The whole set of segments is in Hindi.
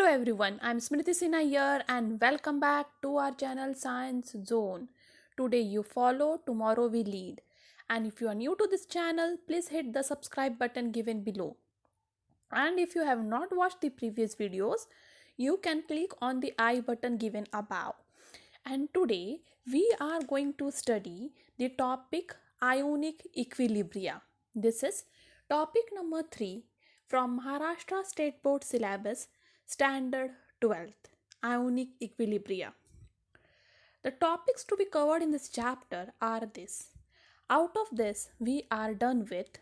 everyone, I'm Smriti Sinha here and welcome back to our channel Science Zone. Today you follow, tomorrow we lead. And if you are new to this channel, please hit the subscribe button given below. And if you have not watched the previous videos, you can click on the I button given above. And today we are going to study the topic Ionic Equilibria. This is topic number 3 from Maharashtra State Board Syllabus Standard 12th, Ionic Equilibria. The topics to be covered in this chapter are this. Out of this, we are done with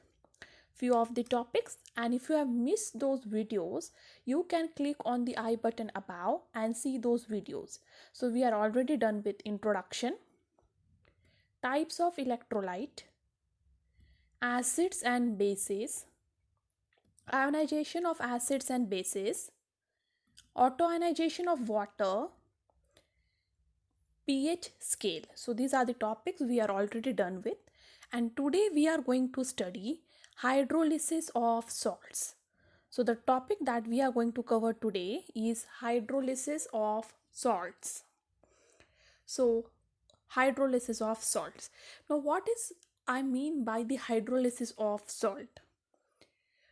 few of the topics, and if you have missed those videos, you can click on the I button above and see those videos. So we are already done with introduction, types of electrolyte, acids and bases, ionization of acids and bases, autoionization of water, pH scale. So these are the topics we are already done with, and today we are going to study hydrolysis of salts. So the topic that we are going to cover today is hydrolysis of salts. So hydrolysis of salts. Now what is I mean by the hydrolysis of salt?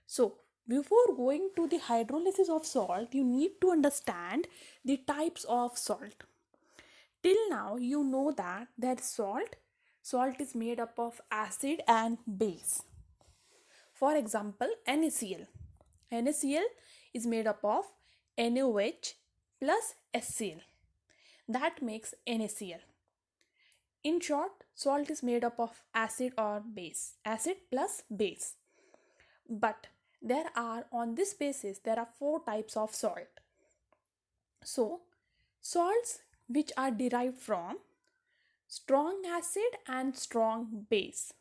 So before going to the hydrolysis of salt, you need to understand the types of salt. Till now, you know that salt is made up of acid and base. For example, NaCl. NaCl is made up of NaOH plus HCl. That makes NaCl. In short, salt is made up of acid or base. Acid plus base. But on this basis, there are 4 types of salt. So, salts which are derived from strong acid and strong base.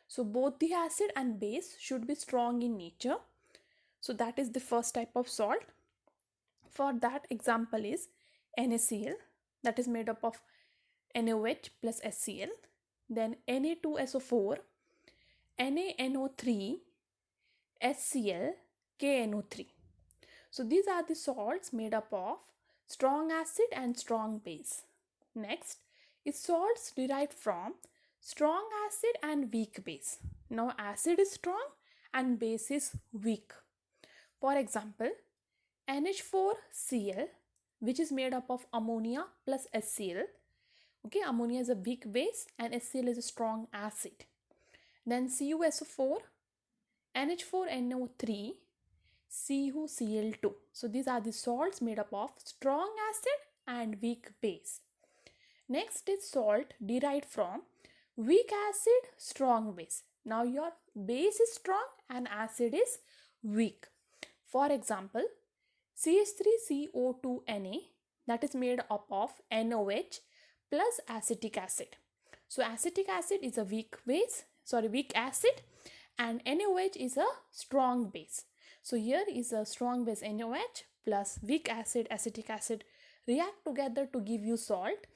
So, both the acid and base should be strong in nature. So, that is the first type of salt. For that, example is NaCl, that is made up of NaOH plus HCl, then Na2SO4, NaNO3, HCl, KNO3. So these are the salts made up of strong acid and strong base. Next is salts derived from strong acid and weak base. Now acid is strong and base is weak. For example, NH4Cl, which is made up of ammonia plus HCl. Okay, ammonia is a weak base and HCl is a strong acid. Then CuSO4, NH4NO3, CuCl2. So these are the salts made up of strong acid and weak base. Next is salt derived from weak acid, strong base. Now your base is strong and acid is weak. For example, CH3CO2Na, that is made up of NaOH plus acetic acid. So acetic acid is a weak acid, and NaOH is a strong base. So here is a strong base NaOH plus weak acid acetic acid react together to give you salt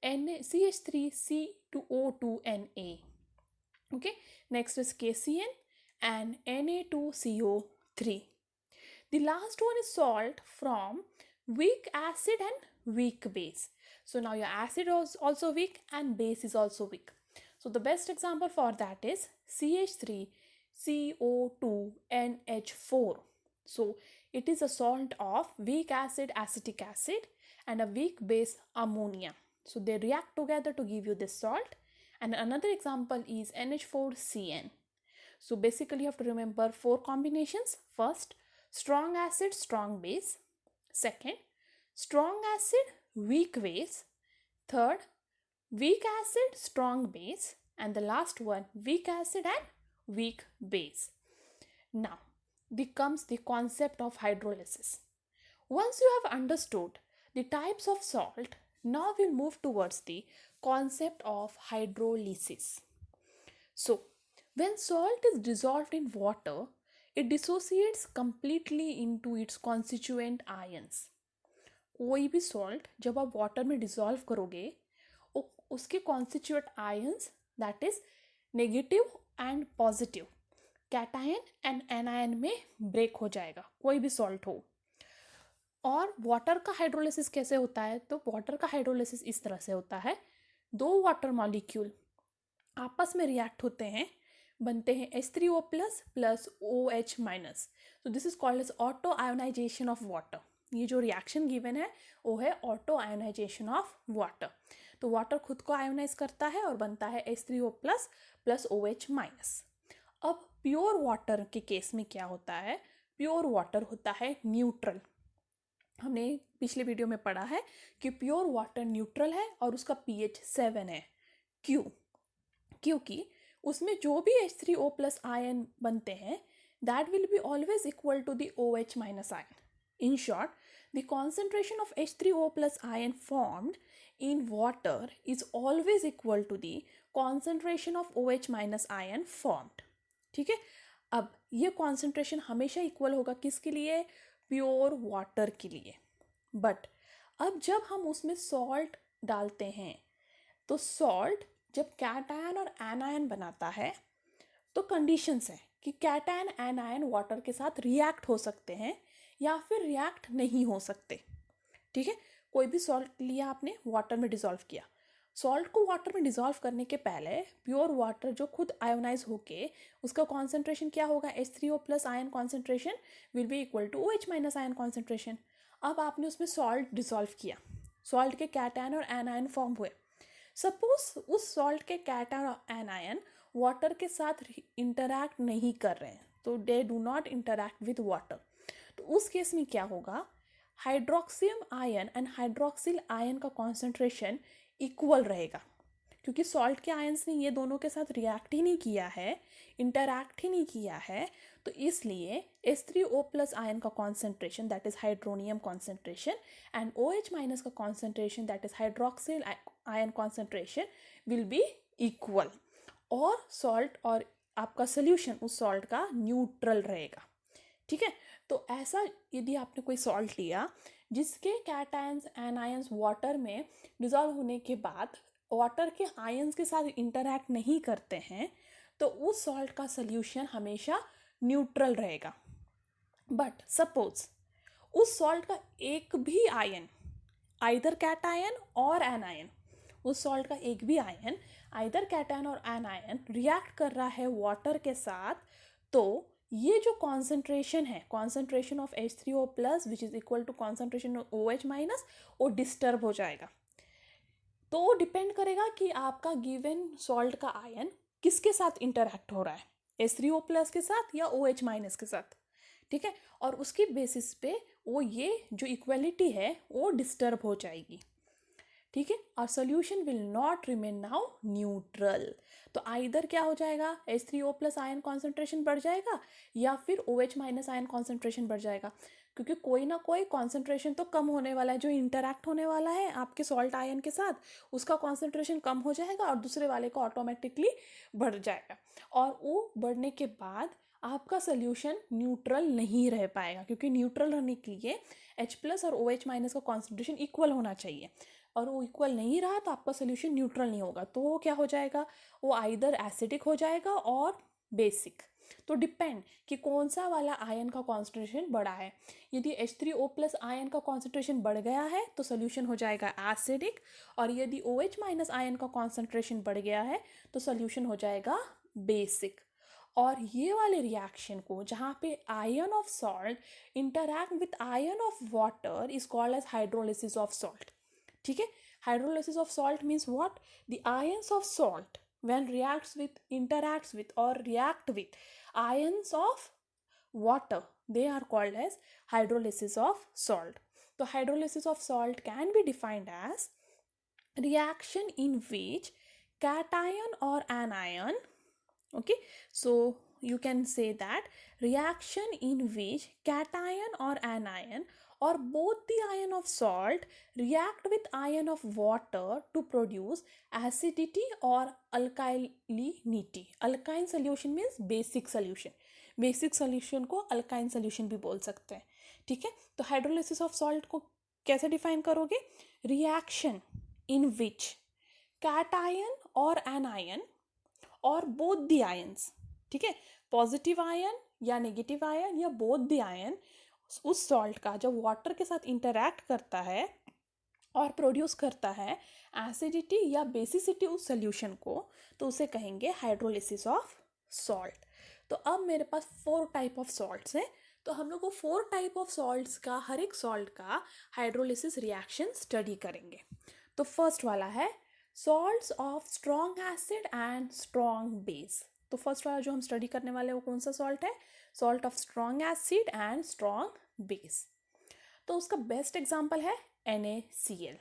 CH3C2O2Na. Okay, next is KCN and Na2CO3. The last one is salt from weak acid and weak base. So now your acid is also weak and base is also weak. So the best example for that is CH3CO2NH4. So it is a salt of weak acid acetic acid and a weak base ammonia. So they react together to give you this salt. And another example is NH4CN. So basically you have to remember 4 combinations. First, strong acid, strong base. Second, strong acid, weak base. Third, weak acid, strong base. And the last one, weak acid and weak base. Now, comes the concept of hydrolysis. Once you have understood the types of salt, now we'll move towards the concept of hydrolysis. So, when salt is dissolved in water, it dissociates completely into its constituent ions. कोई भी सॉल्ट जब आप वाटर में डिसॉल्व करोगे उसके constituent ions that is negative and positive cation and anion में ब्रेक हो जाएगा, कोई भी सॉल्ट हो. और वाटर का हाइड्रोलिसिस कैसे होता है? तो वाटर का हाइड्रोलिसिस इस तरह से होता है, दो वाटर मॉलिक्यूल आपस में रिएक्ट होते हैं, बनते हैं H3O plus plus OH minus. तो this is called as auto ionization of water. ये जो रिएक्शन गिवन है वो है ऑटो आयोनाइजेशन ऑफ वाटर। तो वाटर खुद को आयोनाइज करता है और बनता है H3O प्लस प्लस OH माइनस। अब प्योर वाटर के केस में क्या होता है? प्योर वाटर होता है न्यूट्रल। हमने पिछले वीडियो में पढ़ा है कि प्योर वाटर न्यूट्रल है और उसका pH 7 है। क्यों? क्योंकि उसमें जो भी H3O प्लस आयन बनते हैं that will be always equal to the OH minus ion. In short, the concentration of H3O plus ion formed in water is always equal to the concentration of OH minus ion formed. ठीक है, अब ये कॉन्सेंट्रेशन हमेशा इक्वल होगा किसके लिए? प्योर वाटर के लिए। बट अब जब हम उसमें सॉल्ट डालते हैं तो सॉल्ट जब कैटायन और एनायन बनाता है तो कंडीशंस है कि कैटायन एनायन वाटर के साथ रिएक्ट हो सकते हैं या फिर रिएक्ट नहीं हो सकते। ठीक है, कोई भी सॉल्ट लिया आपने, वाटर में डिसॉल्व किया, सॉल्ट को वाटर में डिसॉल्व करने के पहले प्योर वाटर जो खुद आयोनाइज होके उसका कॉन्सेंट्रेशन क्या होगा? H3O plus ion concentration will be equal to OH minus ion concentration. अब आपने उसमें सॉल्ट डिसॉल्व किया, सॉल्ट के कैटायन और एनायन फॉर्म हुए। सपोज उस सॉल्ट के कैटायन और एनायन वाटर के साथ इंटरैक्ट नहीं कर रहे हैं, तो they do not interact with water. तो उस केस में क्या होगा? Hydroxium ion and hydroxyl ion का कॉन्सेंट्रेशन इक्वल रहेगा, क्योंकि सॉल्ट के आयंस ने ये दोनों के साथ रिएक्ट ही नहीं किया है, इंटरैक्ट ही नहीं किया है। तो इसलिए H3O प्लस आयन का concentration that is hydronium concentration and OH minus का concentration that is hydroxyl ion concentration will be equal, और सॉल्ट और आपका सोल्यूशन उस सॉल्ट का न्यूट्रल रहेगा। ठीक है, तो ऐसा यदि आपने कोई सॉल्ट लिया जिसके कैटायंस एनायंस वाटर में डिजॉल्व होने के बाद वाटर के आयंस के साथ इंटरैक्ट नहीं करते हैं, तो उस सॉल्ट का सोल्यूशन हमेशा न्यूट्रल रहेगा। बट सपोज उस सॉल्ट का एक भी आयन, आइदर कैटायन और एनायन, उस सॉल्ट का एक भी आयन आइदर कैटायन और एनायन रिएक्ट कर रहा है वाटर के साथ, तो ये जो कॉन्सेंट्रेशन है, concentration of H3O plus which is equal to concentration of OH minus, वो डिस्टर्ब हो जाएगा। तो डिपेंड करेगा कि आपका गिवन सॉल्ट का आयन किसके साथ इंटरैक्ट हो रहा है, H3O प्लस के साथ या OH माइनस के साथ। ठीक है, और उसकी बेसिस पे वो ये जो इक्वलिटी है वो डिस्टर्ब हो जाएगी। ठीक है, और solution will not remain now neutral. तो आइदर क्या हो जाएगा? H3O प्लस आयन कॉन्सेंट्रेशन बढ़ जाएगा या फिर OH माइनस आयन कॉन्सेंट्रेशन बढ़ जाएगा, क्योंकि कोई ना कोई कॉन्सेंट्रेशन तो कम होने वाला है, जो इंटरैक्ट होने वाला है आपके सॉल्ट आयन के साथ उसका कॉन्सेंट्रेशन कम हो जाएगा और दूसरे वाले का ऑटोमेटिकली बढ़ जाएगा, और वो बढ़ने के बाद आपका सोल्यूशन न्यूट्रल नहीं रह पाएगा, क्योंकि न्यूट्रल रहने के लिए H प्लस और OH माइनस का कॉन्सेंट्रेशन इक्वल होना चाहिए, और वो इक्वल नहीं रहा तो आपका सोल्यूशन न्यूट्रल नहीं होगा। तो वो क्या हो जाएगा? वो आइदर एसिडिक हो जाएगा और बेसिक। तो डिपेंड कि कौन सा वाला आयन का कॉन्सेंट्रेशन बढ़ा है। यदि H3O प्लस आयन का कॉन्सेंट्रेशन बढ़ गया है तो सोल्यूशन हो जाएगा एसिडिक, और यदि OH माइनस आयन का कॉन्सेंट्रेशन बढ़ गया है तो सोल्यूशन हो जाएगा बेसिक। और ये वाले रिएक्शन को जहाँ पे ion of salt interact with ion of water is called as hydrolysis of salt. ठीक है, hydrolysis of salt means what? The ions of salt when interacts with or react with ions of water, they are called as hydrolysis of salt. So hydrolysis of salt can be defined as reaction in which cation or anion, okay, so you can say that reaction in which cation or anion or both the ion of salt react with ion of water to produce acidity or alkalinity. Alkaline solution means basic solution. Basic solution को अल्काइन सॉल्यूशन भी बोल सकते हैं। ठीक है, तो हाइड्रोलिसिस ऑफ सॉल्ट को कैसे डिफाइन करोगे? रिएक्शन इन विच कैटायन और एनायन और बोथ द आयंस, ठीक है, पॉजिटिव आयन या नेगेटिव आयन या बोथ द आयन उस सॉल्ट का जब वाटर के साथ इंटरैक्ट करता है और प्रोड्यूस करता है एसिडिटी या बेसिसिटी उस सोल्यूशन को, तो उसे कहेंगे हाइड्रोलिसिस ऑफ सॉल्ट। तो अब मेरे पास 4 टाइप ऑफ सॉल्ट्स हैं, तो हम लोग को 4 टाइप ऑफ सॉल्ट्स का, हर एक सॉल्ट का हाइड्रोलिसिस रिएक्शन स्टडी करेंगे। तो फर्स्ट वाला है salts of strong acid and strong base. तो फर्स्ट वाला जो हम स्टडी करने वाले हैं वो कौन सा सॉल्ट है? Salt of strong acid and strong base. तो उसका बेस्ट एग्जाम्पल है NaCl।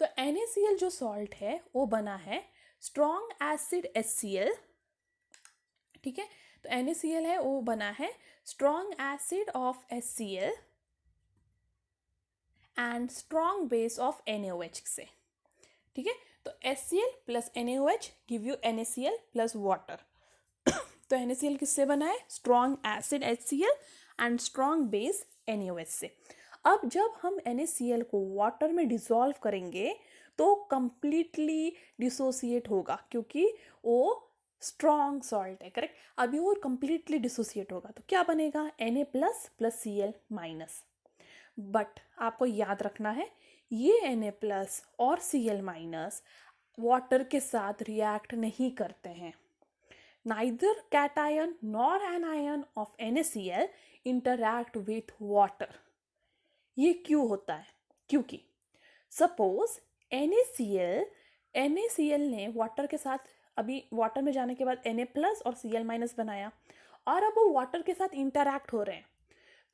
तो NaCl जो सॉल्ट है वो बना है स्ट्रॉन्ग एसिड HCl, ठीक है। तो NaCl है वो बना है strong acid of HCl and strong base of NaOH से, ठीक है। तो HCl plus NaOH give you NaCl plus water. तो NaCl किससे बना है? Strong acid HCl and strong base NaOH से। अब जब हम NaCl को वाटर में डिसॉल्व करेंगे तो कंप्लीटली डिसोसिएट होगा, क्योंकि वो स्ट्रॉन्ग सॉल्ट है, करेक्ट। अभी वो कंप्लीटली डिसोसिएट होगा तो क्या बनेगा? Na plus plus Cl minus. But आपको याद रखना है ये Na प्लस और Cl माइनस वाटर के साथ रिएक्ट नहीं करते हैं। Neither cation nor anion of NaCl interact with water। ये क्यों होता है? क्योंकि सपोज NaCl ने वाटर के साथ, अभी वाटर में जाने के बाद Na प्लस और Cl माइनस बनाया और अब वो वाटर के साथ इंटरैक्ट हो रहे हैं,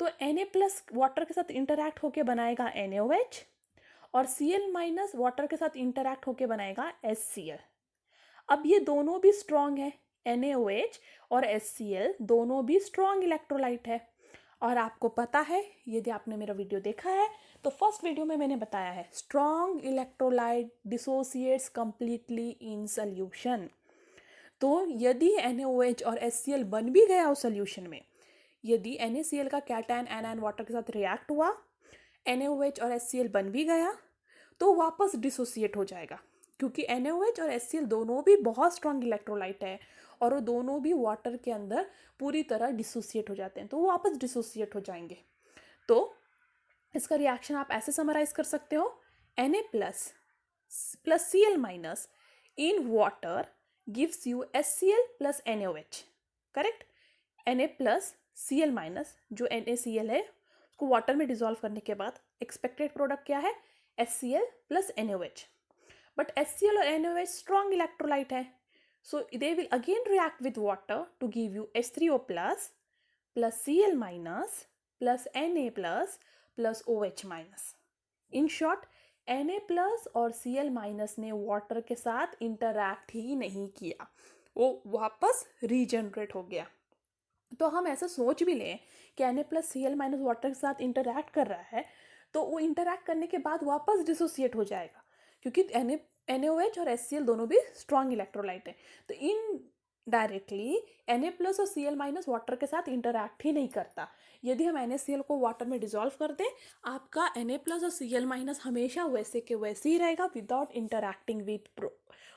तो Na प्लस वाटर के साथ इंटरैक्ट होके बनाएगा NaOH और Cl माइनस वाटर के साथ इंटरैक्ट होके बनाएगा HCl। अब ये दोनों भी स्ट्रॉन्ग है, NaOH और HCl दोनों भी स्ट्रॉन्ग इलेक्ट्रोलाइट है। और आपको पता है, यदि आपने मेरा वीडियो देखा है तो फर्स्ट वीडियो में मैंने बताया है strong electrolyte dissociates completely in solution. तो यदि NaOH और HCl बन भी गया उस सॉल्यूशन में, यदि NaCl का कैटायन एनायन वाटर के साथ रिएक्ट हुआ, NaOH और HCl बन भी गया, तो वापस डिसोसिएट हो जाएगा, क्योंकि NaOH और HCl दोनों भी बहुत स्ट्रॉन्ग इलेक्ट्रोलाइट है और वो दोनों भी वाटर के अंदर पूरी तरह डिसोसिएट हो जाते हैं, तो वो वापस डिसोसिएट हो जाएंगे। तो इसका रिएक्शन आप ऐसे समराइज कर सकते हो, Na plus plus Cl minus in water gives you HCl plus NaOH, correct. Na plus Cl minus जो NaCl है उसको वाटर में डिसॉल्व करने के बाद एक्सपेक्टेड प्रोडक्ट क्या है? HCl plus NaOH। But HCl और NaOH स्ट्रॉन्ग इलेक्ट्रोलाइट है, so they will again react with water to give you H3O plus plus Cl minus plus Na plus plus OH minus। In short, Na plus और Cl minus ने वाटर के साथ इंटरैक्ट ही नहीं किया, वो वापस रीजनरेट हो गया। तो हम ऐसा सोच भी लें कि Na plus Cl minus water के साथ इंटरैक्ट कर रहा है, तो वो इंटरैक्ट करने के बाद वापस डिसोसिएट हो जाएगा, क्योंकि NaOH और HCl दोनों भी स्ट्रॉन्ग इलेक्ट्रोलाइट है। तो इन डायरेक्टली Na प्लस और Cl माइनस वाटर के साथ इंटरैक्ट ही नहीं करता। यदि हम NaCl को वाटर में डिसॉल्व कर दें, आपका Na प्लस और Cl माइनस हमेशा वैसे के वैसे ही रहेगा without interacting with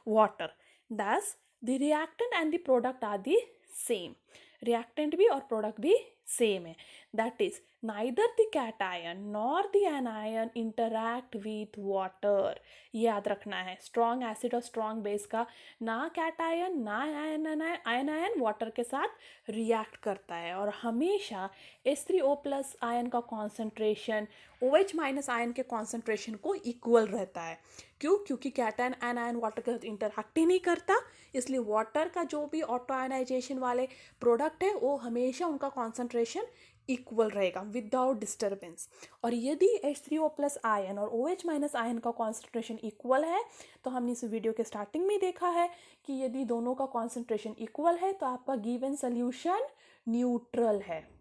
water. Thus the reactant and the product are the same। Reactant भी और प्रोडक्ट भी सेम है, that is neither the cation nor the anion interact with water. याद रखना है, स्ट्रॉन्ग एसिड और स्ट्रॉन्ग बेस का ना कैटायन ना आयन वाटर के साथ रिएक्ट करता है, और हमेशा H3O प्लस आयन का कॉन्सेंट्रेशन OH माइनस आयन के कॉन्सेंट्रेशन को इक्वल रहता है। क्यों? क्योंकि कैटायन एनायन वाटर के साथ इंटरैक्ट ही नहीं करता, इसलिए वाटर का जो भी ऑटो आयनाइजेशन वाले प्रोडक्ट है वो हमेशा उनका कॉन्सेंट्रेशन इक्वल रहेगा विदाउट डिस्टर्बेंस। और यदि H3O प्लस आयन और OH माइनस आयन का कॉन्सेंट्रेशन इक्वल है, तो हमने इस वीडियो के स्टार्टिंग में देखा है कि यदि दोनों का कॉन्सेंट्रेशन इक्वल है तो आपका गिवन सोल्यूशन न्यूट्रल है।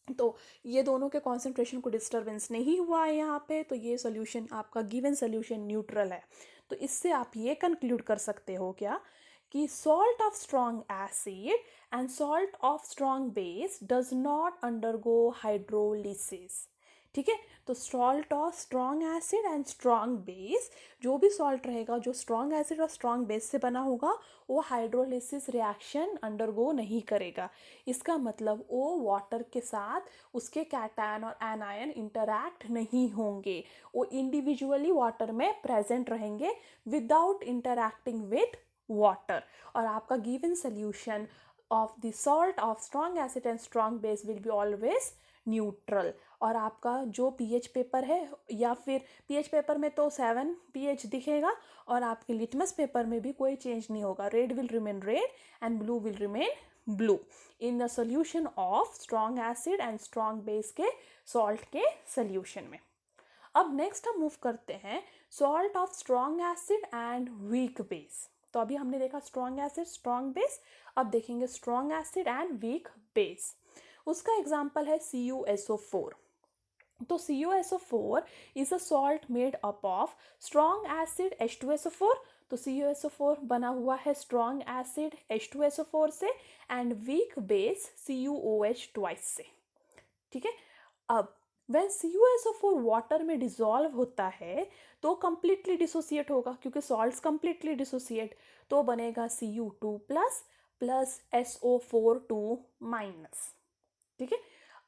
तो ये दोनों के कॉन्सेंट्रेशन को डिस्टर्बेंस नहीं हुआ है यहाँ पे, तो ये सोल्यूशन आपका गिवन सोल्यूशन न्यूट्रल है। तो इससे आप ये कंक्लूड कर सकते हो क्या कि salt of strong acid and salt of strong base does not undergo hydrolysis। ठीक है। तो salt of strong acid and strong base, जो भी सॉल्ट रहेगा जो स्ट्रॉन्ग एसिड और स्ट्रॉन्ग बेस से बना होगा वो हाइड्रोलिसिस रिएक्शन अंडरगो नहीं करेगा। इसका मतलब वो वाटर के साथ उसके कैटायन और एनायन इंटरैक्ट नहीं होंगे, वो इंडिविजुअली वाटर में प्रेजेंट रहेंगे विदाउट इंटरैक्टिंग विथ वाटर। और आपका given solution of the salt of strong acid and strong base will be always neutral. और आपका जो पीएच पेपर है, या फिर पीएच पेपर में तो 7 पीएच दिखेगा और आपके लिटमस पेपर में भी कोई चेंज नहीं होगा। Red will remain red and blue will remain blue in the solution of strong acid and strong base के सॉल्ट के सोल्यूशन में। अब नेक्स्ट हम मूव करते हैं salt of strong acid and weak base. तो अभी हमने देखा स्ट्रॉन्ग एसिड स्ट्रॉन्ग बेस, अब देखेंगे strong acid and weak base. उसका एग्जाम्पल है CuSO4। तो CuSO4 is a salt made up of strong acid H2SO4। तो CuSO4 बना हुआ है स्ट्रॉन्ग एसिड H2SO4 से and weak base CuOH twice से। ठीक है। अब when CuSO4 वाटर में डिसॉल्व होता है तो कंप्लीटली डिसोसिएट होगा, क्योंकि सॉल्ट्स कंप्लीटली डिसोसिएट, तो बनेगा Cu2 plus plus SO4 minus. ठीक है।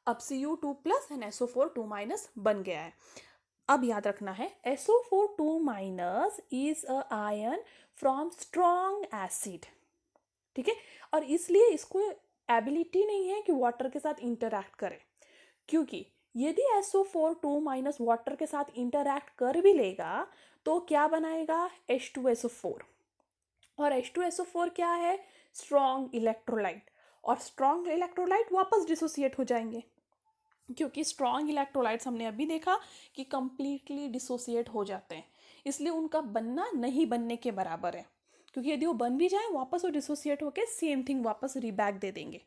अब Cu2 plus and SO4 minus बन गया है। अब याद रखना है SO4 minus is a ion from strong acid. ठीक है। और इसलिए इसको एबिलिटी नहीं है कि वाटर के साथ इंटरैक्ट करे, क्योंकि यदि SO4 माइनस वाटर के साथ इंटरैक्ट कर भी लेगा तो क्या बनाएगा H2SO4। और H2SO4 क्या है, स्ट्रॉन्ग इलेक्ट्रोलाइट, और स्ट्रॉन्ग इलेक्ट्रोलाइट वापस डिसोसिएट हो जाएंगे, क्योंकि स्ट्रॉन्ग इलेक्ट्रोलाइट्स हमने अभी देखा कि कंप्लीटली डिसोसिएट हो जाते हैं, इसलिए उनका बनना नहीं बनने के बराबर है, क्योंकि यदि वो बन भी जाए वापस वो डिसोसिएट होकर सेम थिंग वापस रीबैक दे देंगे।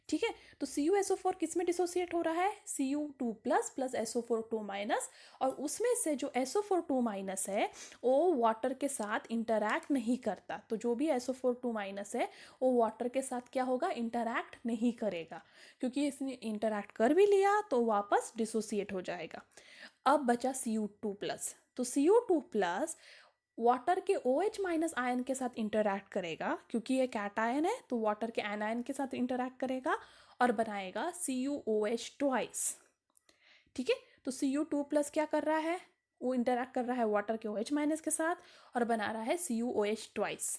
ठीक है। तो CuSO4 किस में डिसोसिएट हो रहा है, Cu2 plus plus SO4 minus, और उसमें से जो SO4 माइनस है वो वाटर के साथ इंटरैक्ट नहीं करता। तो जो भी SO4 माइनस है वो वाटर के साथ क्या होगा, इंटरैक्ट नहीं करेगा, क्योंकि इसने इंटरैक्ट कर भी लिया तो वापस डिसोसिएट हो जाएगा। अब बचा Cu2 प्लस। तो Cu2 प्लस वाटर के OH माइनस आयन के साथ इंटरैक्ट करेगा, क्योंकि ये कैटायन है तो वाटर के एनायन के साथ इंटरैक्ट करेगा और बनाएगा CuOH ट्वाइस। ठीक है। तो Cu2 प्लस क्या कर रहा है, वो इंटरैक्ट कर रहा है वाटर के OH माइनस के साथ और बना रहा है CuOH ट्वाइस।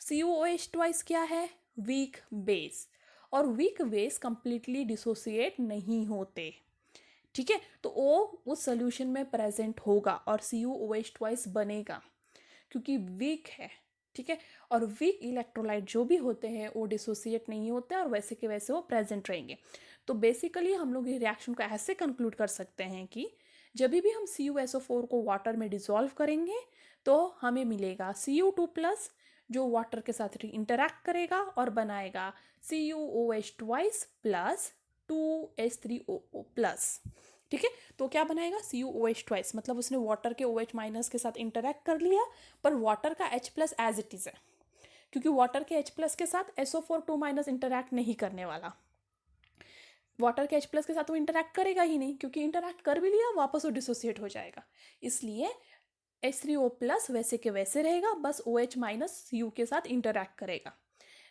CuOH ट्वाइस क्या है, वीक बेस, और वीक बेस कंप्लीटली डिसोसिएट नहीं होते। ठीक है। तो वो उस सोल्यूशन में प्रेजेंट होगा और CuOH ट्वाइस बनेगा, क्योंकि वीक है। ठीक है। और वीक इलेक्ट्रोलाइट जो भी होते हैं वो डिसोसिएट नहीं होते और वैसे के वैसे वो प्रेजेंट रहेंगे। तो बेसिकली हम लोग ये रिएक्शन को ऐसे कंक्लूड कर सकते हैं कि जब भी हम CuSO4 को वाटर में डिसॉल्व करेंगे तो हमें मिलेगा Cu2 प्लस, जो वाटर के साथ इंटरैक्ट करेगा और बनाएगा CuOH twice plus 2H3O plus. ठीक है। तो क्या बनाएगा, CuOH ट्वाइस, मतलब उसने वाटर के OH माइनस के साथ इंटरैक्ट कर लिया, पर वाटर का H plus as it is है, क्योंकि वाटर के H प्लस के साथ SO4 माइनस इंटरैक्ट नहीं करने वाला। वाटर के H प्लस के साथ वो इंटरैक्ट करेगा ही नहीं, क्योंकि इंटरैक्ट कर भी लिया वापस वो डिसोसिएट हो जाएगा। इसलिए H3O प्लस वैसे के वैसे रहेगा, बस OH माइनस Cu के साथ इंटरैक्ट करेगा।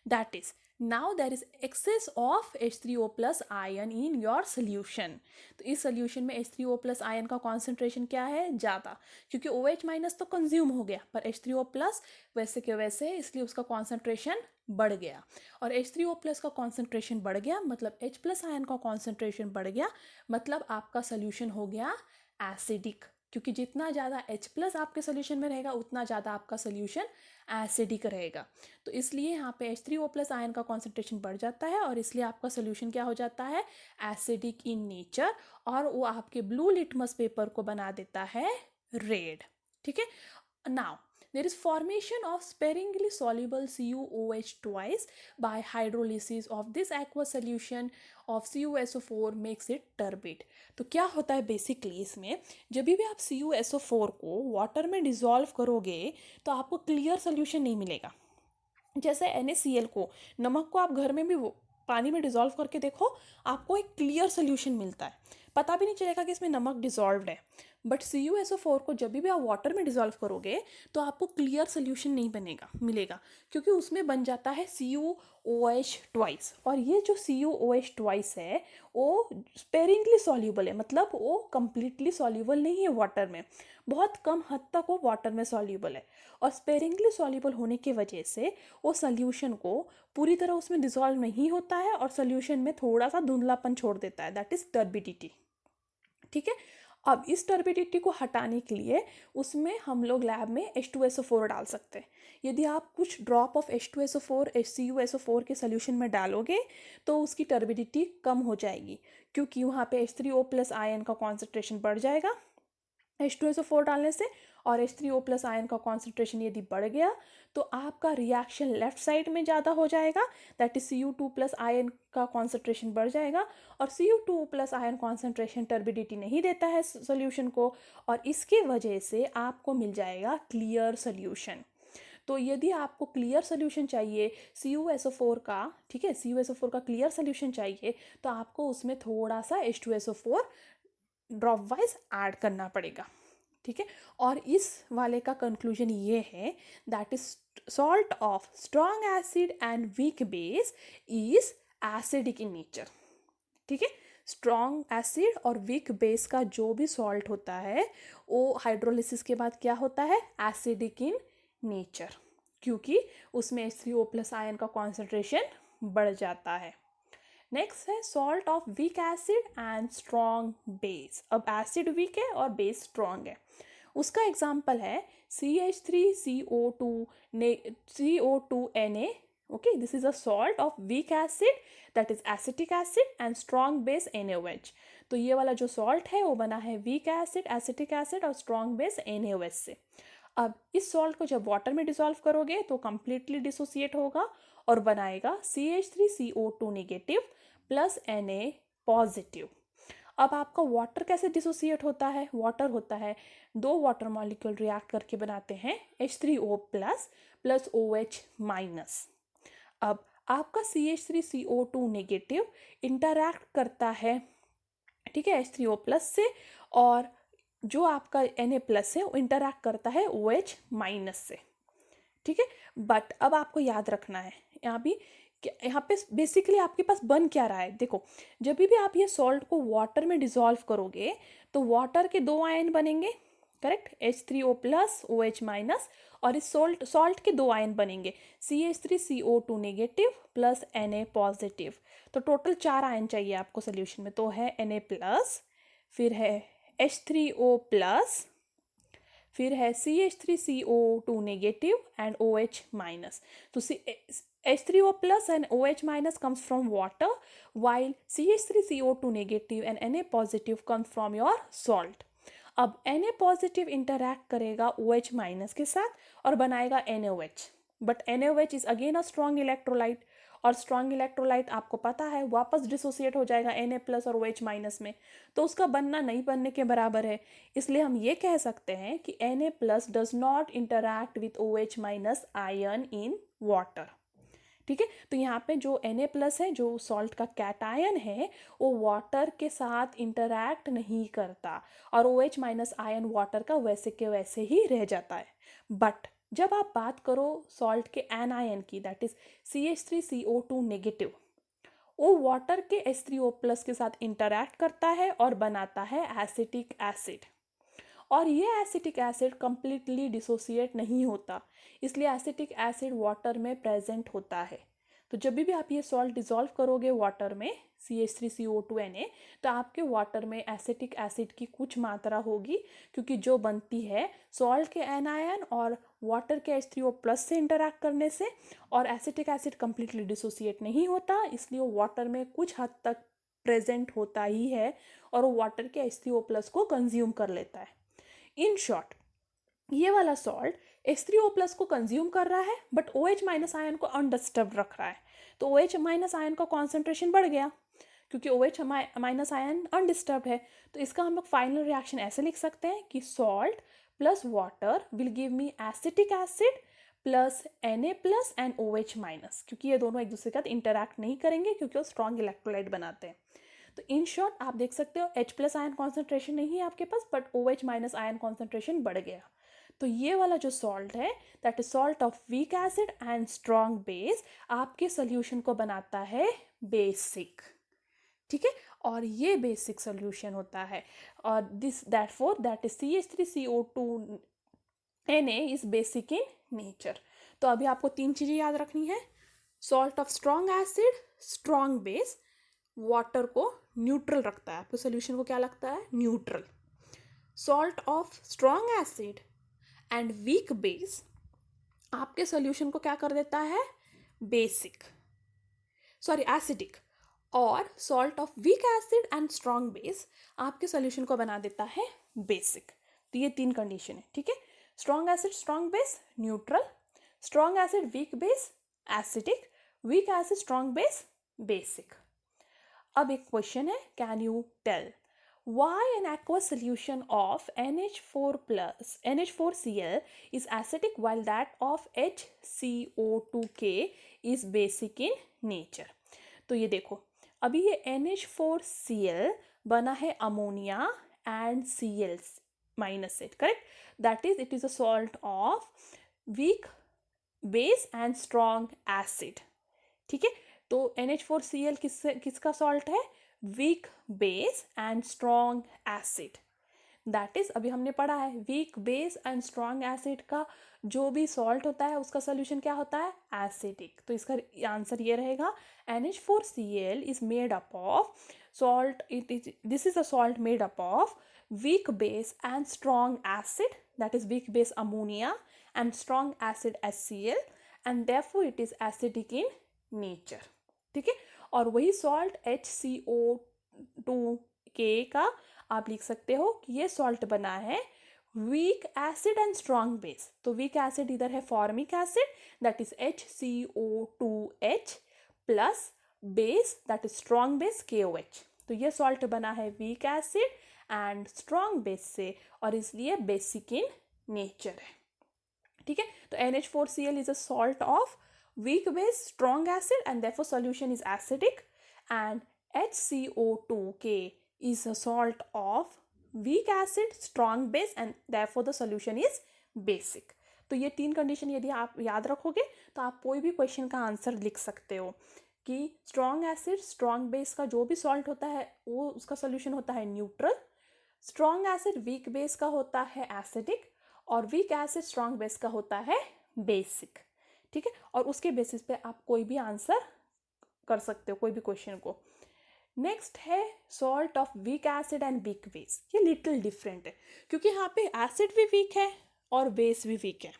That is now there is excess of H3O plus ion in your solution। तो इस सोल्यूशन में H3O plus ion का कॉन्सेंट्रेशन क्या है, ज़्यादा, क्योंकि OH माइनस तो कंज्यूम हो गया, पर H3O plus वैसे के वैसे, इसलिए उसका कॉन्सेंट्रेशन बढ़ गया। और H3O plus का कॉन्सेंट्रेशन बढ़ गया मतलब H प्लस आयन का कॉन्सेंट्रेशन बढ़ गया, मतलब आपका सोल्यूशन हो गया एसिडिक, क्योंकि जितना ज़्यादा H प्लस आपके सोल्यूशन में रहेगा उतना ज़्यादा आपका सोल्यूशन एसिडिक रहेगा। तो इसलिए यहाँ पे H3O प्लस आयन का कॉन्सेंट्रेशन बढ़ जाता है और इसलिए आपका सोल्यूशन क्या हो जाता है, एसिडिक इन नेचर, और वो आपके ब्लू लिटमस पेपर को बना देता है रेड। ठीक है। Now there is formation of sparingly soluble CuOH twice by hydrolysis of this aqueous solution of CuSO4 makes it turbid। तो क्या होता है बेसिकली इसमें, जब भी आप CuSO4 को वाटर में डिसॉल्व करोगे तो आपको क्लियर सोल्यूशन नहीं मिलेगा। जैसे NaCl को, नमक को आप घर में भी पानी में डिसॉल्व करके देखो, आपको एक क्लियर सोल्यूशन मिलता है, पता भी नहीं चलेगा कि इसमें नमक डिजॉल्व है। बट CuSO4 को जब भी आप वाटर में डिजॉल्व करोगे तो आपको क्लियर सोल्यूशन नहीं बनेगा मिलेगा, क्योंकि उसमें बन जाता है CuOH ट्वाइस, और ये जो CuOH ट्वाइस है वो स्पेरिंगली सॉल्यूबल है, मतलब वो कंप्लीटली सॉल्यूबल नहीं है वाटर में, बहुत कम हद तक वो वाटर में सॉल्यूबल है। और स्पेरिंगली सॉल्यूबल होने की वजह से वो सोल्यूशन को पूरी तरह उसमें डिजॉल्व नहीं होता है और सोल्यूशन में थोड़ा सा धुंधलापन छोड़ देता है, दैट इज टर्बिडिटी। ठीक है, अब इस टर्बिडिटी को हटाने के लिए उसमें हम लोग लैब में H2SO4 डाल सकते हैं। यदि आप कुछ ड्रॉप ऑफ H2SO4 CuSO4 के सोल्यूशन में डालोगे तो उसकी टर्बिडिटी कम हो जाएगी, क्योंकि वहाँ पे H3O+ आयन का कॉन्सेंट्रेशन बढ़ जाएगा H2SO4 डालने से, और H3O+ आयन का कॉन्सेंट्रेशन यदि बढ़ गया तो आपका रिएक्शन लेफ्ट साइड में ज़्यादा हो जाएगा, दैट इज Cu2+ आयन का कॉन्सेंट्रेशन बढ़ जाएगा, और Cu2+ आयन कॉन्सेंट्रेशन टर्बिडिटी नहीं देता है सोल्यूशन को, और इसके वजह से आपको मिल जाएगा क्लियर सोल्यूशन। तो यदि आपको क्लियर सोल्यूशन चाहिए CuSO4 का, ठीक है, CuSO4 का क्लियर सोल्यूशन चाहिए तो आपको उसमें थोड़ा सा H2SO4 ड्रॉप वाइज ऐड करना पड़ेगा। ठीक है, और इस वाले का कंक्लूजन ये है that is salt of strong acid and weak base is acidic in nature. ठीक है, स्ट्रॉन्ग एसिड और वीक बेस का जो भी सॉल्ट होता है वो हाइड्रोलिसिस के बाद क्या होता है, एसिडिक इन नेचर, क्योंकि उसमें H3O+ आयन का कॉन्सेंट्रेशन बढ़ जाता है। नेक्स्ट है salt of weak acid and strong base. अब एसिड वीक है और बेस स्ट्रॉन्ग है, उसका एग्जाम्पल है CH3CO2Na। okay, this is a salt of weak acid, that is acetic acid, and strong base NaOH। तो ये वाला जो सॉल्ट है वो बना है वीक एसिड, एसिटिक एसिड और स्ट्रॉन्ग बेस NaOH से। अब इस सॉल्ट को जब वाटर में डिसॉल्व करोगे तो कंप्लीटली डिसोसिएट होगा और बनाएगा CH3CO2 negative plus Na positive. अब आपका वाटर कैसे डिसोसिएट होता है, वाटर होता है दो वाटर मॉलिक्यूल रिएक्ट करके बनाते हैं H3O प्लस OH माइनस। अब आपका CH3CO2 नेगेटिव इंटरैक्ट करता है, ठीक है, H3O+ से, और जो आपका Na+ है वो इंटरैक्ट करता है OH माइनस से। ठीक है, बट अब आपको याद रखना है यहाँ पे बेसिकली आपके पास बन क्या रहा है। देखो, जब भी आप ये सॉल्ट को वाटर में डिसॉल्व करोगे तो वाटर के दो आयन बनेंगे, करेक्ट, H3O+ OH माइनस, और इस सॉल्ट के दो आयन बनेंगे CH3CO2 negative plus Na positive. तो टोटल 4 आयन चाहिए आपको सोल्यूशन में, तो है Na+, फिर है H3O+, फिर है CH3CO2 negative and OH minus. तो H3O+ and OH minus comes from water, while CH3CO2 negative and Na positive comes from your salt। अब Na पॉजिटिव इंटरैक्ट करेगा OH माइनस के साथ और बनाएगा NaOH, but NaOH is again a strong electrolyte, और स्ट्रॉन्ग इलेक्ट्रोलाइट आपको पता है वापस डिसोसिएट हो जाएगा Na+ और OH माइनस में, तो उसका बनना नहीं बनने के बराबर है। इसलिए हम ये कह सकते हैं कि Na+ does not interact with OH minus ion in water. ठीक है, तो यहाँ पे जो Na+ है, जो सॉल्ट का कैटायन है, वो वाटर के साथ इंटरैक्ट नहीं करता और OH माइनस आयन वाटर का वैसे के वैसे ही रह जाता है। बट जब आप बात करो सॉल्ट के एनायन की, दैट इज CH3CO2 नेगेटिव, वो वाटर के H3O+ के साथ इंटरैक्ट करता है और बनाता है एसिटिक एसिड, और ये एसिटिक एसिड कंप्लीटली डिसोसिएट नहीं होता, इसलिए एसिटिक एसिड वाटर में प्रेजेंट होता है। तो जब भी आप ये सॉल्ट डिसॉल्व करोगे वाटर में CH3CO2Na, तो आपके वाटर में एसिटिक एसिड की कुछ मात्रा होगी, क्योंकि जो बनती है सॉल्ट के एनायन और वाटर के H3O+ से इंटरैक्ट करने से, और एसिटिक एसिड कंप्लीटली डिसोसिएट नहीं होता, इसलिए वो वाटर में कुछ हद तक प्रेजेंट होता ही है और वो वाटर के H3O+ को कंज्यूम कर लेता है। इन शॉर्ट, ये वाला सॉल्ट H3O+ को कंज्यूम कर रहा है बट OH माइनस आयन को अनडिस्टर्ब रख रहा है, तो OH माइनस आयन का कॉन्सेंट्रेशन बढ़ गया क्योंकि OH माइनस आयन अनडिस्टर्ब है। तो इसका हम लोग फाइनल रिएक्शन ऐसे लिख सकते हैं कि salt plus water will give me acetic acid plus Na+ and OH minus, क्योंकि ये दोनों एक दूसरे के साथ इंटरैक्ट नहीं करेंगे क्योंकि वो स्ट्रॉन्ग इलेक्ट्रोलाइट बनाते हैं। तो इन शॉर्ट आप देख सकते हो H प्लस आयन कॉन्सेंट्रेशन नहीं है आपके पास, but OH minus ion concentration बढ़ गया। तो ये वाला जो सॉल्ट है that is salt of weak acid and strong base, आपके सोल्यूशन को बनाता है बेसिक। ठीक है, और ये बेसिक सोल्यूशन होता है, और this that is CH3CO2 Na is basic in nature. तो अभी आपको 3 चीज़ें याद रखनी है, salt of strong acid, strong base, water को न्यूट्रल रखता है, आपके सोल्यूशन को क्या लगता है, neutral. Salt of strong acid and weak base आपके सोल्यूशन को क्या कर देता है, बेसिक, सॉरी एसिडिक। और salt of weak acid and strong base आपके सोल्यूशन को बना देता है बेसिक। तो ये 3 कंडीशन है, ठीक है। Strong acid strong base neutral, strong acid weak base acidic, weak acid strong base basic. अब एक क्वेश्चन है, can you tell why an aqueous solution of NH4Cl is acidic while that of HCO2K is basic in nature? तो ये देखो, अभी ये NH4Cl बना है अमोनिया एंड Cl माइनस से, correct? That is it is a salt of weak base and strong acid, ठीक है। तो NH4Cl किसका सॉल्ट है, weak base and strong acid. That is अभी हमने पढ़ा है weak base and strong acid का जो भी सॉल्ट होता है उसका सोल्यूशन क्या होता है, एसिडिक। तो इसका आंसर ये रहेगा, NH4Cl is made up of salt, this is a salt made up of weak base and strong acid, that is weak base ammonia and strong acid HCl, and therefore it is acidic in nature, ठीक है। और वही सॉल्ट HCO2K का आप लिख सकते हो कि ये सॉल्ट बना है week acid and strong base. तो वीक एसिड इधर है formic acid, that is HCO2H plus base that is strong base KOH। तो ये सॉल्ट बना है week acid and strong base से, और इसलिए बेसिक इन नेचर है, ठीक है। तो NH4Cl is a salt of weak base strong acid and therefore solution is acidic, and HCO2K is a salt of weak acid strong base and therefore the solution is basic। तो ये 3 कंडीशन यदि आप याद रखोगे तो आप कोई भी क्वेश्चन का आंसर लिख सकते हो कि स्ट्रॉन्ग एसिड स्ट्रॉन्ग बेस का जो भी सॉल्ट होता है वो उसका सोल्यूशन होता है neutral, strong acid weak base का होता है एसिडिक, और वीक एसिड स्ट्रॉन्ग बेस का होता है बेसिक, ठीक है। और उसके बेसिस पे आप कोई भी आंसर कर सकते हो कोई भी क्वेश्चन को। नेक्स्ट है salt of weak acid and weak base. ये लिटिल डिफरेंट है क्योंकि यहाँ पे एसिड भी वीक है और बेस भी वीक है,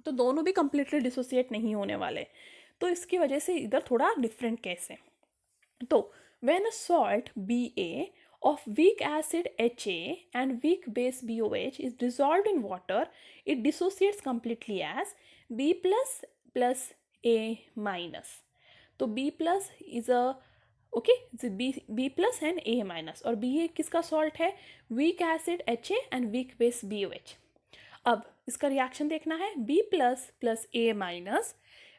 तो दोनों भी कंप्लीटली डिसोसिएट नहीं होने वाले, तो इसकी वजह से इधर थोड़ा डिफरेंट केस है। तो when a salt BA of weak acid HA and weak base BOH is dissolved in water, it dissociates completely as B plus plus A minus. तो B plus is a B plus and A minus, और BA किसका सॉल्ट है, weak acid HA and weak base BOH। अब इसका रिएक्शन देखना है, B plus plus A minus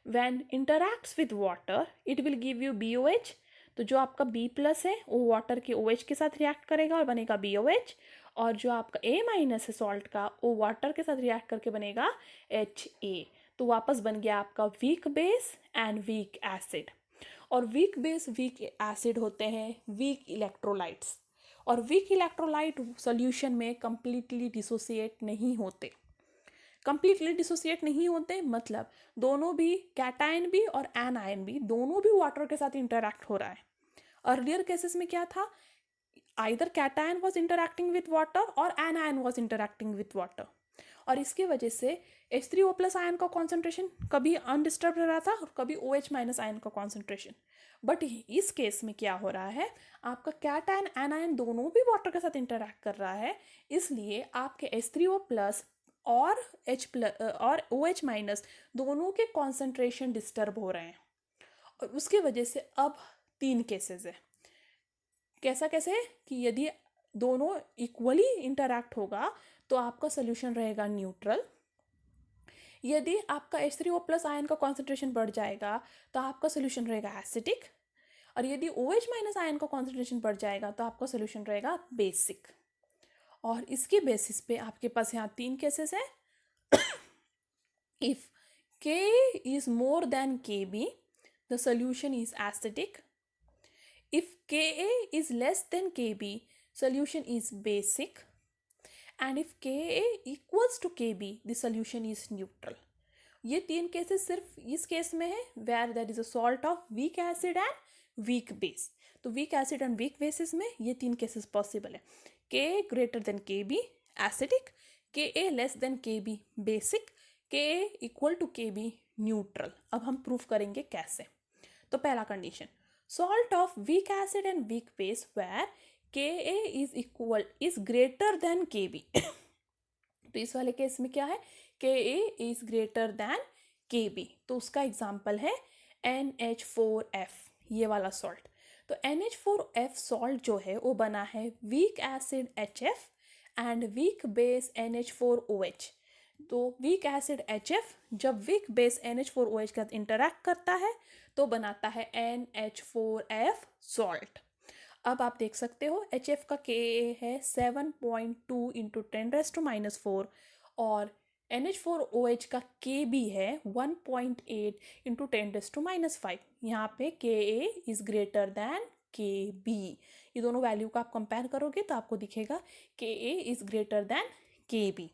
when interacts with water it will give you BOH। तो जो आपका B प्लस है वो वाटर के OH के साथ रिएक्ट करेगा और बनेगा BOH, और जो आपका A माइनस है सॉल्ट का वो वाटर के साथ रिएक्ट करके बनेगा HA। तो वापस बन गया आपका weak base and weak acid. और वीक बेस वीक एसिड होते हैं वीक इलेक्ट्रोलाइट्स, और वीक इलेक्ट्रोलाइट सोल्यूशन में कंप्लीटली डिसोसिएट नहीं होते। कंप्लीटली डिसोसिएट नहीं होते मतलब दोनों भी कैटायन भी और एनायन भी दोनों भी वाटर के साथ इंटरैक्ट हो रहा है। अर्लियर केसेस में क्या था, either cation was interacting with water और anion was interacting with water, और इसकी वजह से H3O प्लस आयन का कॉन्सेंट्रेशन कभी अनडिस्टर्ब रह रहा था और कभी OH माइनस आयन का कॉन्सेंट्रेशन। बट इस केस में क्या हो रहा है, आपका कैटायन एनायन दोनों भी वाटर के साथ इंटरैक्ट कर रहा है, इसलिए आपके H3O प्लस और H प्लस और OH माइनस दोनों के कॉन्सेंट्रेशन डिस्टर्ब हो रहे हैं, और उसके वजह से अब 3 केसेस है। कैसे कि यदि दोनों इक्वली इंटरैक्ट होगा तो आपका सोल्यूशन रहेगा न्यूट्रल, यदि आपका H3O प्लस आयन का कॉन्सेंट्रेशन बढ़ जाएगा तो आपका सोल्यूशन रहेगा एसिडिक, और यदि OH माइनस आयन का कॉन्सेंट्रेशन बढ़ जाएगा तो आपका सोल्यूशन रहेगा बेसिक। और इसके बेसिस पे आपके पास यहाँ 3 केसेस है। If Ka is more than Kb, the solution is acidic. If Ka is less than Kb, solution is basic. And if Ka equals to Kb, the solution is neutral. ये 3 केसेस सिर्फ इस केस में है where there is a salt of weak acid and weak base. तो weak acid and weak bases में ये 3 केसेस पॉसिबल है। Ka greater than Kb acidic, Ka less than Kb basic, Ka equal to Kb neutral. अब हम प्रूफ करेंगे कैसे। तो पहला condition, salt of weak acid and weak base where Ka is greater than Kb. तो इस वाले केस में क्या है, Ka is greater than Kb, तो उसका एग्जाम्पल है NH4F, ये वाला सॉल्ट। तो NH4F सॉल्ट जो है वो बना है weak acid HF and weak base NH4OH। तो वीक एसिड HF जब वीक बेस NH4OH के साथ इंटरैक्ट करता है तो बनाता है NH4F सॉल्ट। अब आप देख सकते हो HF का Ka है 7.2 इंटू 10⁻⁻⁴ और NH4OH का Kb है 1.8 इंटू 10⁻⁵। यहाँ पे Ka is greater than Kb। ये दोनों वैल्यू का आप कंपेयर करोगे तो आपको दिखेगा Ka is greater than Kb।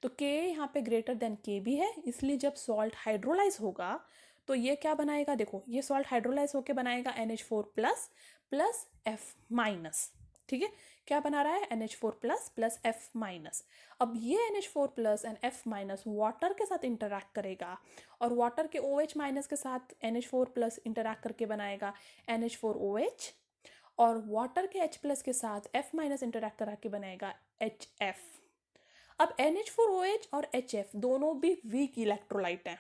तो Ka यहाँ पे ग्रेटर देन Kb है, इसलिए जब सॉल्ट हाइड्रोलाइज होगा तो ये क्या बनाएगा, देखो ये सॉल्ट हाइड्रोलाइज होके बनाएगा NH4 plus plus F minus. ठीक है, क्या बना रहा है NH4 plus plus F minus. अब ये NH4 plus and F minus water के साथ इंटरैक्ट करेगा और वाटर के OH माइनस के साथ NH4 प्लस इंटरैक्ट करके बनाएगा NH4OH और वाटर के H प्लस के साथ F माइनस इंटरैक्ट करा के बनाएगा HF। अब NH4OH और HF दोनों भी वीक इलेक्ट्रोलाइट हैं।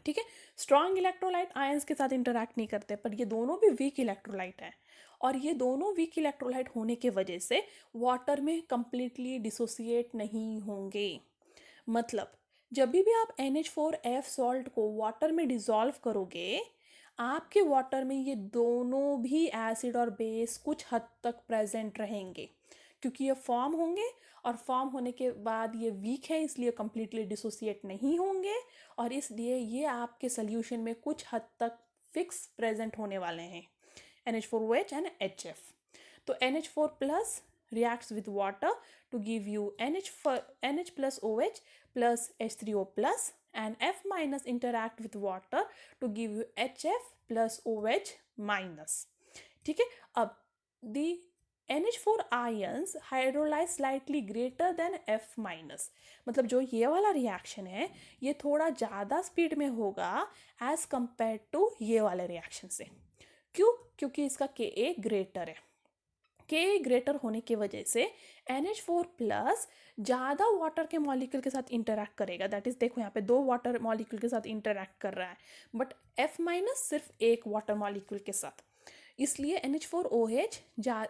ठीक है, स्ट्रॉन्ग इलेक्ट्रोलाइट आयंस के साथ इंटरैक्ट नहीं करते, पर ये दोनों भी वीक इलेक्ट्रोलाइट हैं और ये दोनों वीक इलेक्ट्रोलाइट होने के वजह से वाटर में कंप्लीटली डिसोसिएट नहीं होंगे। मतलब जब भी आप NH4F सॉल्ट को वाटर में डिसॉल्व करोगे आपके वाटर में ये दोनों भी एसिड और बेस कुछ हद तक प्रेजेंट रहेंगे, क्योंकि ये फॉर्म होंगे और फॉर्म होने के बाद ये वीक है इसलिए कंप्लीटली डिसोसिएट नहीं होंगे और इसलिए ये आपके सोल्यूशन में कुछ हद तक फिक्स प्रेजेंट होने वाले हैं NH4OH एंड HF। तो NH4 plus reacts with water to give you NH plus OH plus H3O plus and F minus interact with water to give you HF plus OH minus। ठीक है, अब the NH4 ions hydrolyze slightly greater than F minus, मतलब जो ये वाला रिएक्शन है ये थोड़ा ज़्यादा स्पीड में होगा एज कंपेयर टू ये वाले रिएक्शन से। क्यों? क्योंकि इसका Ka ग्रेटर है। Ka ग्रेटर होने की वजह से NH4 प्लस ज़्यादा वाटर के मॉलिक्यूल के साथ इंटरैक्ट करेगा। दैट इज़ देखो यहाँ पे 2 वाटर मॉलिक्यूल के साथ इंटरैक्ट कर रहा है, बट F माइनस सिर्फ 1 वाटर मॉलिक्यूल के साथ। इसलिए NH4OH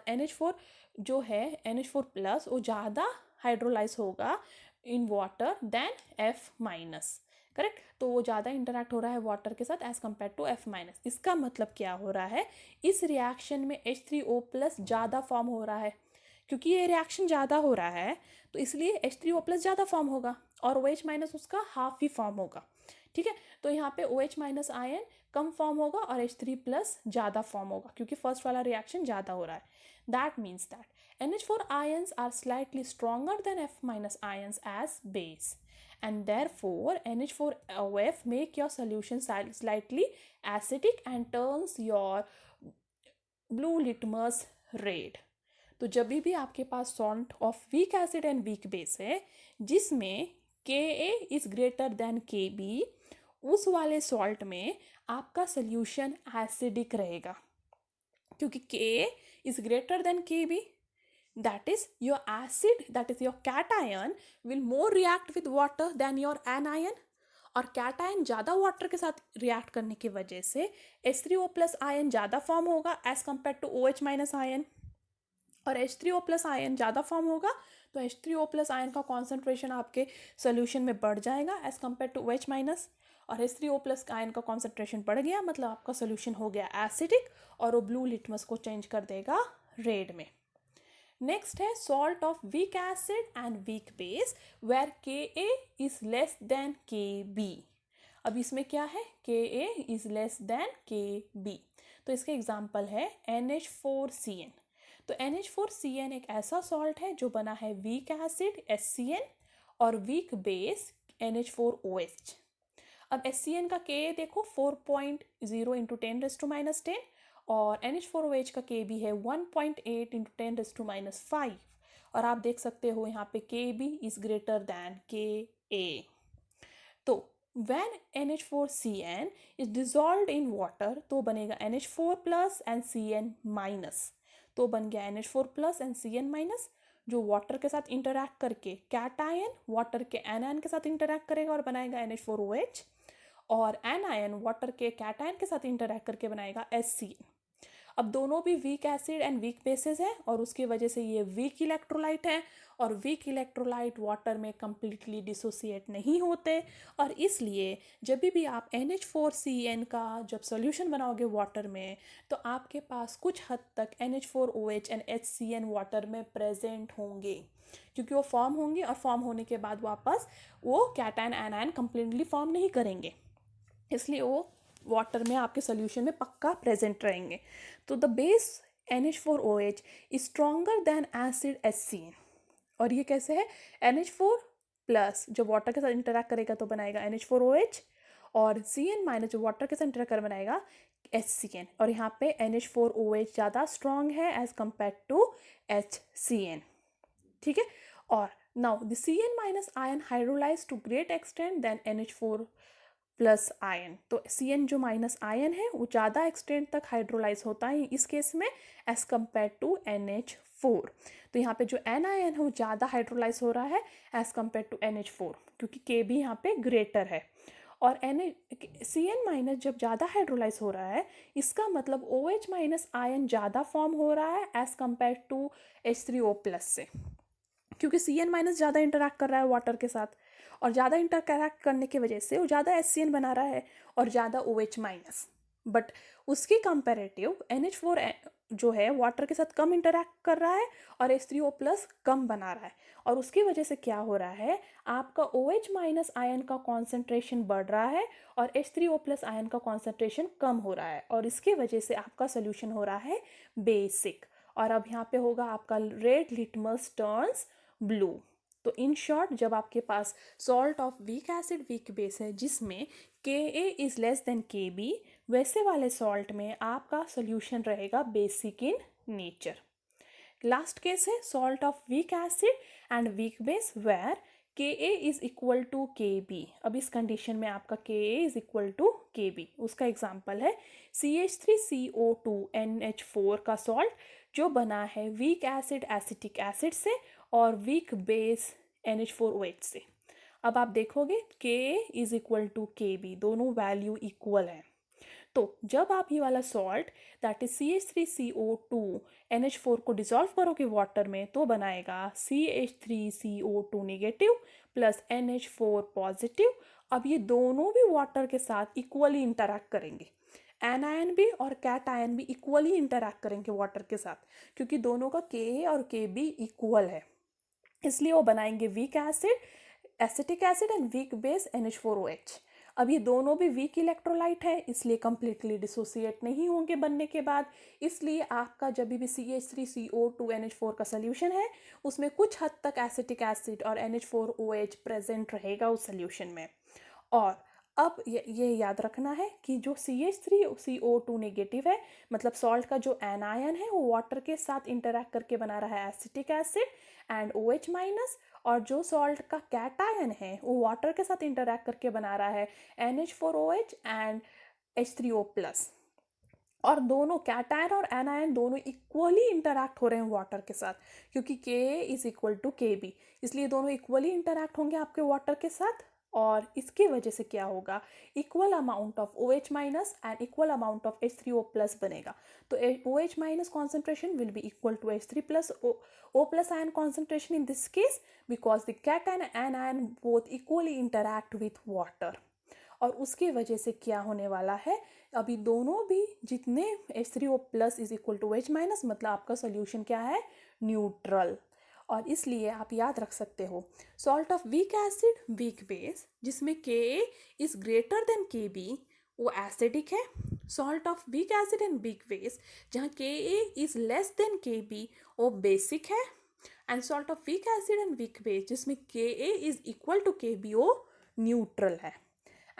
NH4 जो है NH4 प्लस वो ज़्यादा हाइड्रोलाइज होगा in water than F minus. Correct, तो वो ज़्यादा इंटरैक्ट हो रहा है वाटर के साथ as compare to F minus. इसका मतलब क्या हो रहा है, इस रिएक्शन में H3O प्लस ज़्यादा फॉर्म हो रहा है। क्योंकि ये रिएक्शन ज़्यादा हो रहा है तो इसलिए H3O प्लस ज़्यादा फॉर्म होगा और OH माइनस उसका हाफ ही फॉर्म होगा। ठीक है, तो यहाँ पे OH माइनस आयन कम फॉर्म होगा और H3 प्लस ज़्यादा फॉर्म होगा क्योंकि फर्स्ट वाला रिएक्शन ज़्यादा हो रहा है। That means that NH4 ions are slightly stronger than F minus ions as base and therefore NH4OF make your solution slightly acidic and turns your blue litmus red। तो जब भी आपके पास salt of weak acid and weak base है जिसमें Ka is greater than Kb, उस वाले सॉल्ट में आपका सोल्यूशन एसिडिक रहेगा क्योंकि Ka is greater than Kb। That is your acid, that is your cation will more react with water than your anion और कैटायन ज़्यादा वाटर के साथ रिएक्ट करने की वजह से H3O प्लस आयन ज़्यादा फॉर्म होगा as compare to OH minus ion और H3O प्लस आयन ज़्यादा फॉर्म होगा तो H3O प्लस आयन का कॉन्सेंट्रेशन आपके सोल्यूशन में बढ़ जाएगा as compare to OH minus और H3O प्लस आयन का कॉन्सेंट्रेशन बढ़ गया, मतलब आपका सोल्यूशन हो गया एसिडिक और वो ब्लू लिटमस को चेंज कर देगा रेड में। नेक्स्ट है salt of weak acid and weak base where Ka is less than Kb। अब इसमें क्या है, Ka is less than Kb, तो इसका एग्जाम्पल है NH4Cn। तो NH4Cn एक ऐसा सॉल्ट है जो बना है वीक एसिड HCN और वीक बेस NH4OH। अब HCN का Ka देखो 4.0 इंटू 10⁻10 और NH4OH का Kb है 1.8 इंटू 10⁻5 और आप देख सकते हो यहाँ पे Kb is greater than Ka। तो when NH4Cn is dissolved in water तो बनेगा NH4 plus and Cn minus, तो बन गया NH4 plus and Cn minus, जो वाटर के साथ इंटरैक्ट करके कैटायन वाटर के एनायन के साथ इंटरैक्ट करेगा और बनाएगा NH4OH, और एनायन वाटर के कैटायन के साथ इंटरैक्ट करके बनाएगा HCN। अब दोनों भी weak acid and weak bases है और उसकी वजह से ये वीक इलेक्ट्रोलाइट है, और वीक इलेक्ट्रोलाइट वाटर में कम्प्लीटली डिसोसिएट नहीं होते, और इसलिए जब भी आप NH4Cn का जब सॉल्यूशन बनाओगे वाटर में तो आपके पास कुछ हद तक NH4OH एंड HCN वाटर में प्रेजेंट होंगे, क्योंकि वो फॉर्म होंगे और फॉर्म होने के बाद वापस वो कैटायन एनायन कम्प्लीटली फॉर्म नहीं करेंगे, इसलिए वो वाटर में आपके सोल्यूशन में पक्का प्रेजेंट रहेंगे। तो the base NH4OH is stronger than acid HCN। और ये कैसे है, NH4 प्लस जब वाटर के साथ इंटरैक्ट करेगा तो बनाएगा NH4OH, और Cn माइनस जो वाटर के साथ इंटरैक्ट कर बनाएगा HCN, और यहाँ पे NH4OH ज़्यादा स्ट्रॉन्ग है एज कम्पेयर टू HCN। ठीक है, और now the Cn minus ion hydrolyse to great extent than NH4 plus ion. तो Cn जो माइनस आयन है वो ज़्यादा एक्सटेंट तक हाइड्रोलाइज होता है इस केस में एज कम्पेयर टू NH4। तो यहाँ पे जो एन आयन है वो ज़्यादा हाइड्रोलाइज हो रहा है एज कम्पेयर टू NH4, क्योंकि Kb यहाँ पे ग्रेटर है, और Cn माइनस जब ज़्यादा हाइड्रोलाइज हो रहा है इसका मतलब OH माइनस आयन ज़्यादा फॉर्म हो रहा है as compare to H3O plus से, क्योंकि Cn माइनस ज़्यादा इंटरैक्ट कर रहा है वाटर के साथ, और ज़्यादा इंटरैक्ट करने की वजह से वो ज़्यादा HCN बना रहा है और ज़्यादा OH माइनस, बट उसके कंपैरेटिव NH4 जो है वाटर के साथ कम इंटरैक्ट कर रहा है और H3O प्लस कम बना रहा है, और उसकी वजह से क्या हो रहा है, आपका OH माइनस आयन का कॉन्सेंट्रेशन बढ़ रहा है और H3O प्लस आयन का कॉन्सेंट्रेशन कम हो रहा है, और इसकी वजह से आपका सोल्यूशन हो रहा है बेसिक। और अब यहाँ पे होगा आपका रेड लिटमस टर्न्स ब्लू। तो इन शॉर्ट जब आपके पास salt of weak acid weak base है जिसमें Ka is less than Kb, वैसे वाले सॉल्ट में आपका सोल्यूशन रहेगा basic in nature. Last case है salt of weak acid and weak base where Ka is equal to Kb। अब इस कंडीशन में आपका Ka is equal to Kb, उसका एग्जाम्पल है CH3CO2NH4 का सॉल्ट जो बना है वीक एसिड एसिटिक एसिड से और वीक बेस NH4OH से। अब आप देखोगे Ka is equal to Kb, दोनों वैल्यू इक्वल है। तो जब आप ये वाला सॉल्ट दैट इज CH3CO2NH4 को डिसॉल्व करोगे वाटर में तो बनाएगा CH3CO2 negative plus NH4 positive. अब ये दोनों भी वाटर के साथ इक्वली इंटरैक्ट करेंगे, एनायन भी और कैटायन भी इक्वली इंटरैक्ट करेंगे वाटर के साथ, क्योंकि दोनों का Ka और Kb इक्वल है, इसलिए वो बनाएंगे weak acid acetic acid and weak base NH4OH। अब ये दोनों भी वीक इलेक्ट्रोलाइट है इसलिए कम्प्लीटली डिसोसिएट नहीं होंगे बनने के बाद, इसलिए आपका जब भी CH3CO2NH4 का सोल्यूशन है उसमें कुछ हद तक एसिटिक एसिड और NH4OH प्रेजेंट रहेगा उस सोल्यूशन में। और अब ये याद रखना है कि जो CH3CO2 नेगेटिव है, मतलब सॉल्ट का जो एनायन है वो वाटर के साथ इंटरैक्ट करके बना रहा है acetic acid and OH minus, और जो सॉल्ट का कैटायन है वो वाटर के साथ इंटरैक्ट करके बना रहा है NH4OH एंड H3O प्लस, और दोनों कैटायन और एनायन दोनों इक्वली इंटरैक्ट हो रहे हैं वाटर के साथ, क्योंकि Ka is equal to Kb, इसलिए दोनों इक्वली इंटरैक्ट होंगे आपके वाटर के साथ, और इसकी वजह से क्या होगा, equal amount of OH minus and equal amount of H3O plus बनेगा। तो OH minus concentration will be equal to H3 plus O plus ion concentration in this case because the cation and anion both equally interact with water। और उसके वजह से क्या होने वाला है, अभी दोनों भी जितने H3O प्लस is equal to H minus, मतलब आपका सोल्यूशन क्या है, न्यूट्रल। और इसलिए आप याद रख सकते हो salt of weak acid weak base जिसमें Ka is greater than Kb वो एसिडिक है। Salt of weak acid and weak base जहाँ Ka is less than Kb वो बेसिक है। And salt of weak acid and weak base जिसमें Ka is equal to Kb वो न्यूट्रल है।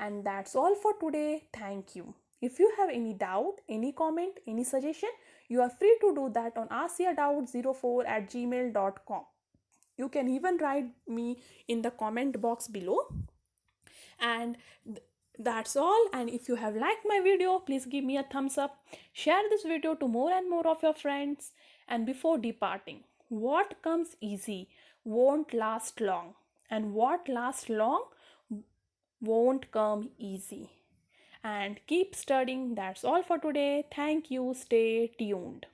And that's all for today. Thank you. If you have any doubt, any comment, any suggestion, you are free to do that on askyourdoubt04@gmail.com. You can even write me in the comment box below. And that's all. And if you have liked my video, please give me a thumbs up. Share this video to more and more of your friends. And before departing, what comes easy won't last long, and what lasts long won't come easy. And keep studying. That's all for today. Thank you. Stay tuned.